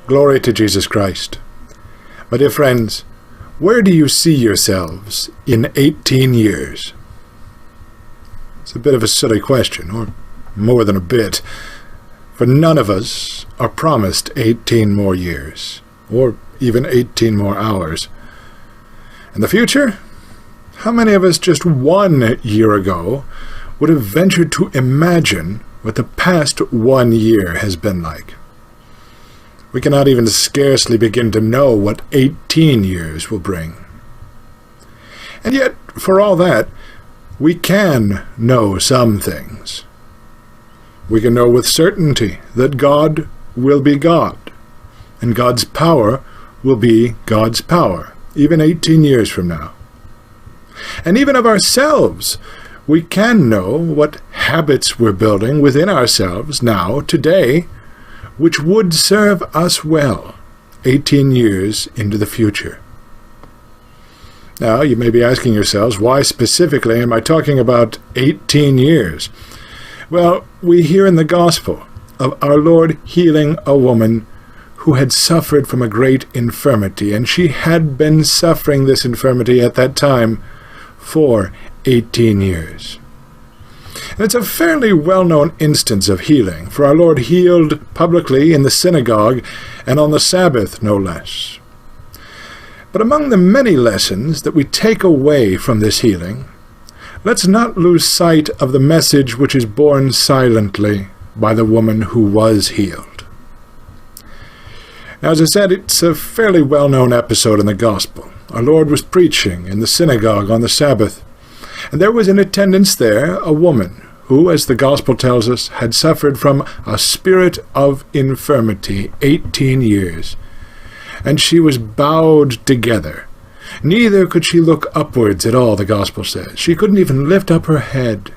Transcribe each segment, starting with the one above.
Glory to Jesus Christ. My dear friends, where do you see yourselves in 18 years? It's a bit of a silly question, or more than a bit, for none of us are promised 18 more years, or even 18 more hours. In the future, how many of us just 1 year ago would have ventured to imagine what the past 1 year has been like? We cannot even scarcely begin to know what 18 years will bring. And yet, for all that, we can know some things. We can know with certainty that God will be God, and God's power will be God's power, even 18 years from now. And even of ourselves, we can know what habits we're building within ourselves now, today, which would serve us well 18 years into the future. Now, you may be asking yourselves, why specifically am I talking about 18 years? Well, we hear in the Gospel of our Lord healing a woman who had suffered from a great infirmity, and she had been suffering this infirmity at that time for 18 years. And it's a fairly well-known instance of healing, for our Lord healed publicly in the synagogue and on the Sabbath, no less. But among the many lessons that we take away from this healing, let's not lose sight of the message which is borne silently by the woman who was healed. Now, as I said, it's a fairly well-known episode in the Gospel. Our Lord was preaching in the synagogue on the Sabbath, and there was in attendance there a woman who, as the Gospel tells us, had suffered from a spirit of infirmity 18 years. And she was bowed together. Neither could she look upwards at all, the Gospel says. She couldn't even lift up her head.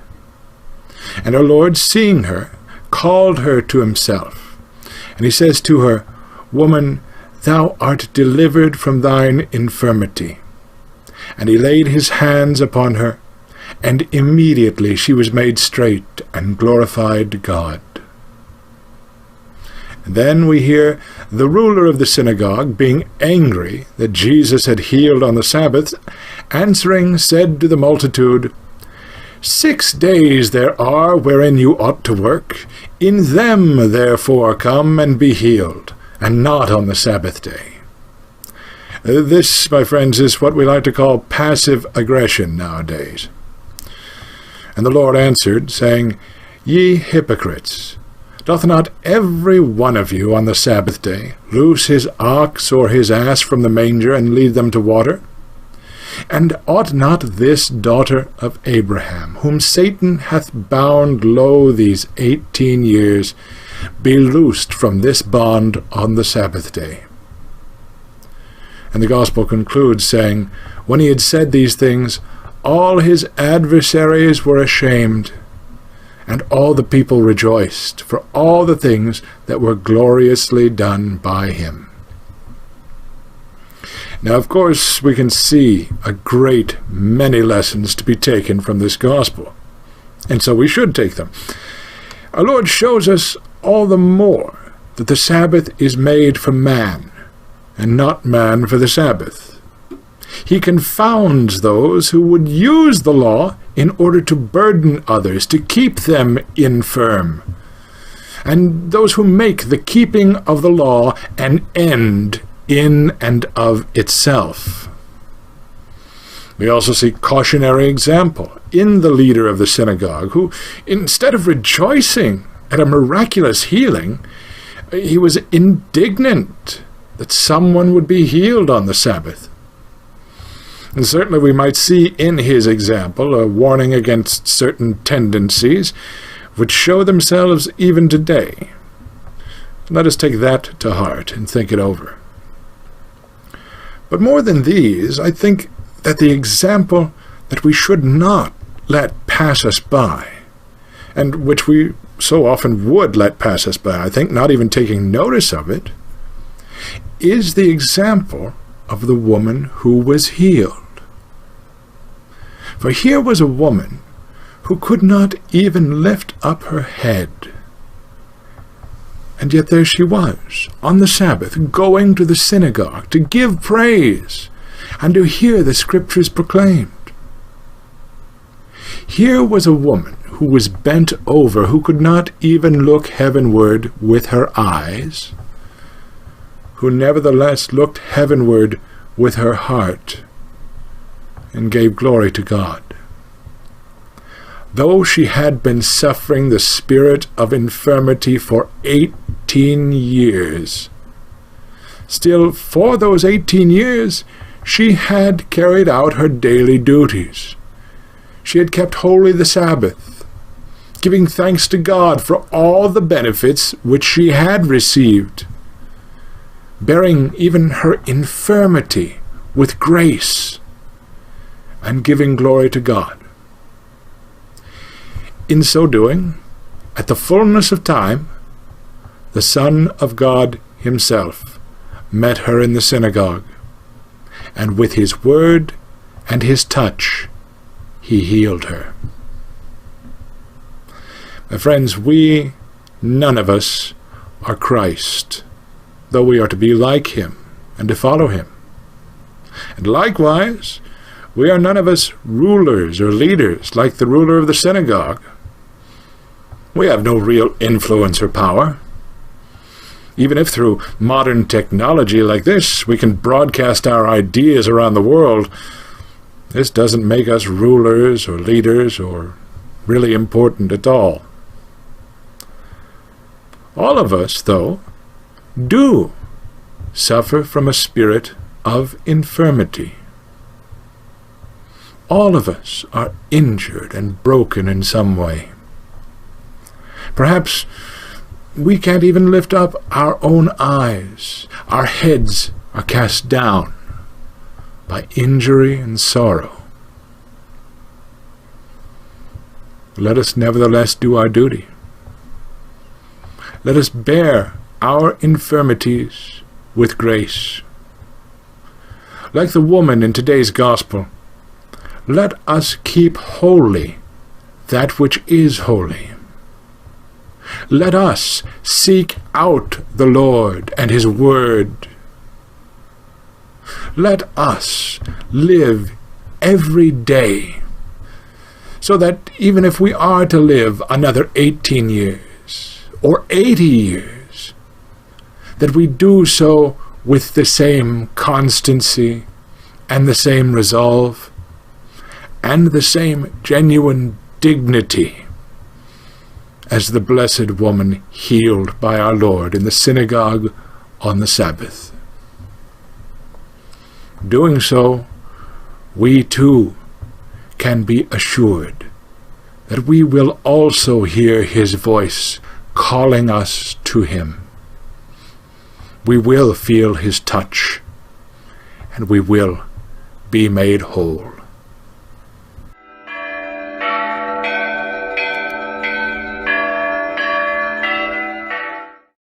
And our Lord, seeing her, called her to himself. And he says to her, "Woman, thou art delivered from thine infirmity." And he laid his hands upon her, and immediately she was made straight and glorified God. And then we hear the ruler of the synagogue, being angry that Jesus had healed on the Sabbath, answering said to the multitude, "6 days there are wherein you ought to work. In them therefore come and be healed, and not on the Sabbath day." This, my friends, is what we like to call passive aggression nowadays. And the Lord answered, saying, "Ye hypocrites, doth not every one of you on the Sabbath day loose his ox or his ass from the manger, and lead them to water? And ought not this daughter of Abraham, whom Satan hath bound low these 18 years, be loosed from this bond on the Sabbath day?" And the Gospel concludes, saying, "When he had said these things, all his adversaries were ashamed, and all the people rejoiced for all the things that were gloriously done by him." Now, of course, we can see a great many lessons to be taken from this Gospel, and so we should take them. Our Lord shows us all the more that the Sabbath is made for man, and not man for the Sabbath. He confounds those who would use the law in order to burden others, to keep them infirm, and those who make the keeping of the law an end in and of itself. We also see cautionary example in the leader of the synagogue, who, instead of rejoicing at a miraculous healing, he was indignant that someone would be healed on the Sabbath. And certainly we might see in his example a warning against certain tendencies which show themselves even today. Let us take that to heart and think it over. But more than these, I think that the example that we should not let pass us by, and which we so often would let pass us by, I think not even taking notice of it, is the example of the woman who was healed. For here was a woman who could not even lift up her head. And yet there she was, on the Sabbath, going to the synagogue to give praise and to hear the Scriptures proclaimed. Here was a woman who was bent over, who could not even look heavenward with her eyes, who nevertheless looked heavenward with her heart and gave glory to God. Though she had been suffering the spirit of infirmity for 18 years, still for those 18 years she had carried out her daily duties. She had kept holy the Sabbath, giving thanks to God for all the benefits which she had received, bearing even her infirmity with grace, and giving glory to God. In so doing, at the fullness of time, the Son of God himself met her in the synagogue, and with his word and his touch he healed her. My friends, we, none of us, are Christ, though we are to be like him and to follow him. And likewise, we are none of us rulers or leaders like the ruler of the synagogue. We have no real influence or power. Even if through modern technology like this we can broadcast our ideas around the world, this doesn't make us rulers or leaders or really important at all. All of us, though, do suffer from a spirit of infirmity. All of us are injured and broken in some way. Perhaps we can't even lift up our own eyes. Our heads are cast down by injury and sorrow. Let us nevertheless do our duty. Let us bear our infirmities with grace. Like the woman in today's gospel, let us keep holy that which is holy. Let us seek out the Lord and his word. Let us live every day so that even if we are to live another 18 years or 80 years, that we do so with the same constancy and the same resolve and the same genuine dignity as the blessed woman healed by our Lord in the synagogue on the Sabbath. Doing so, we too can be assured that we will also hear his voice calling us to him. We will feel his touch, and we will be made whole.